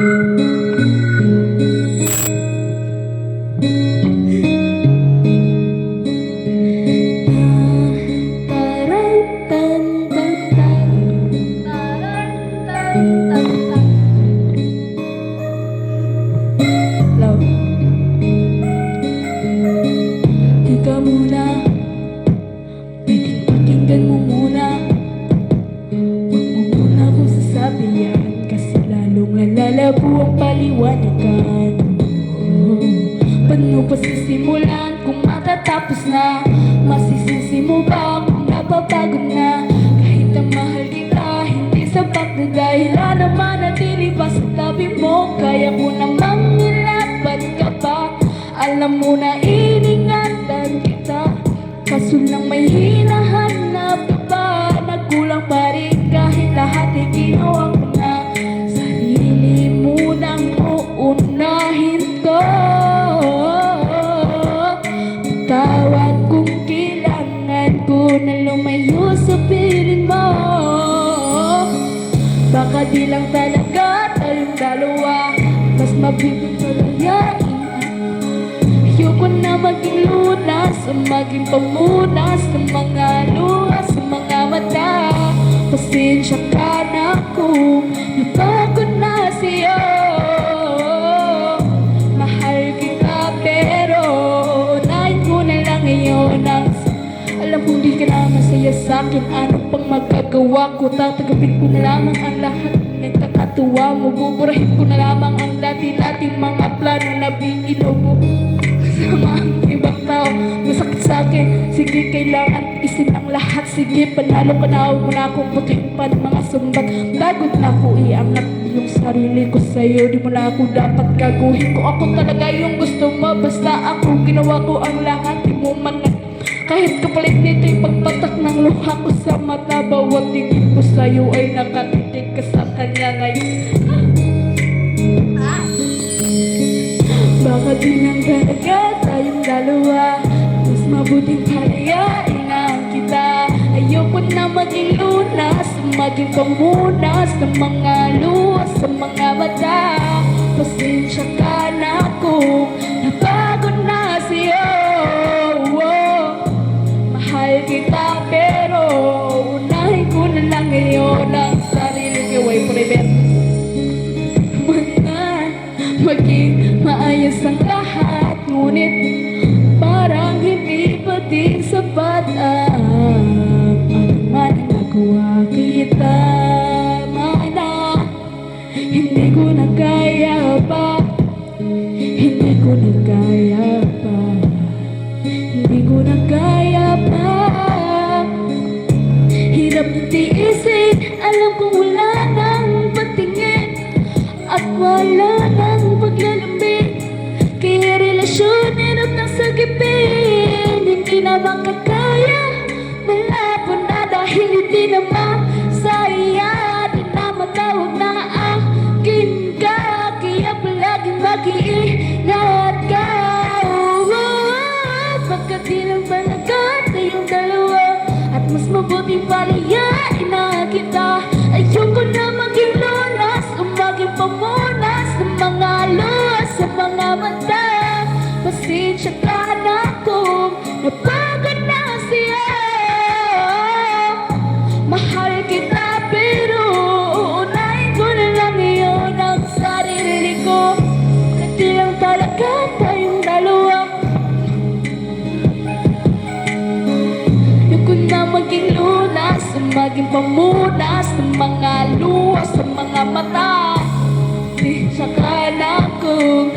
Tika muna, pakinggan mo muna. Huwag mo muna akong sasabihan, kasi lalong lalabo ang paliwanagan. Paano pa sisimulan kung matatapos na? Masisisi mo ba kung napapagod na? Kahit ang mahal kita, hindi sapat na dahilan na manatili pa sa tabi mo. Kaya ko namang nilaban ka pa. Alam mo na iningatan kita, kaso lang may hinahanap ka ba? Nagkulang pa rin kahit lahat ay ginawa ko na. Sarili mo nang uunahin ko. Tawad kung kailangan ko na lumayo sa piling mo. Baka di lang talaga tayong dalawa, mas mabigat palayain. Ayoko na maging lunas o maging pamunas ng mga luha sa mga mata. Pasensya ka na kung napagod na sa'yo. Mahal kita pero unahin ko na lang ngayon ang alam kong di ka na masaya sa'kin. Ano pang magagawa ko? Tatagapin ko na lamang ang lahat ng kakatuwa mo. Buburahin ko na lamang ang dati-dating mga plano na binilaw mo sama ang ibang tao. Masakit sa'kin, sige kailangan isin ang lahat. Sige panalo ka na, huwag mo na akong putihin pa ng mga sumbat. Bagot na ako iangat yung sarili ko sa'yo. Di mo na ako dapat gaguhin. Kung ako talaga yung gusto mo, basta ako ginawa ko ang lahat. Di mo man kahit kapalit nito yung pagpatak ng luha ko sa mata. Bawat tingin ko sa'yo ay nakatitig ka sa kanya ngayon. Baka di lang talaga tayong dalawa, mas mabuting palayain lang kita. Ayoko na maging lunas, maging pamunas ng mga luha sa mga mata. Pasensya ka na kung napagod na sa'yo. Mahal kita pero unahin ko na lang ngayon ang sarili ko. Way forever maging maayos ang lahat, ngunit parang hindi pa din sapat ang anuman ang nagawa kita. Mana, hindi ko na kaya pa, hindi ko na kaya pa, hindi ko na kaya pa. Hirap na tiisin, alam kong wala nang patingin at wala nang paglalambing. Kaya relasyon hirap ng sagipin. Hindi na makakaya, malabo na dahil hindi na masaya. Di na matawag na akin ka, kaya palaging mag-iingat ka. Pagkat di lang talaga tayong dalawa, at mas mabuting palayain na kita. Ayoko na maging lunas o maging pamunas ng mga luha sa mga mata. Pasensya ka na kung napagod na siya. Mahal kita pero uunahin ko na lang ngayon ang sarili ko. Kasi lang talaga tayong dalawa. Ayoko na maging lunas o maging pamunas ng mga luha sa mga mata. Pasensya ka na kung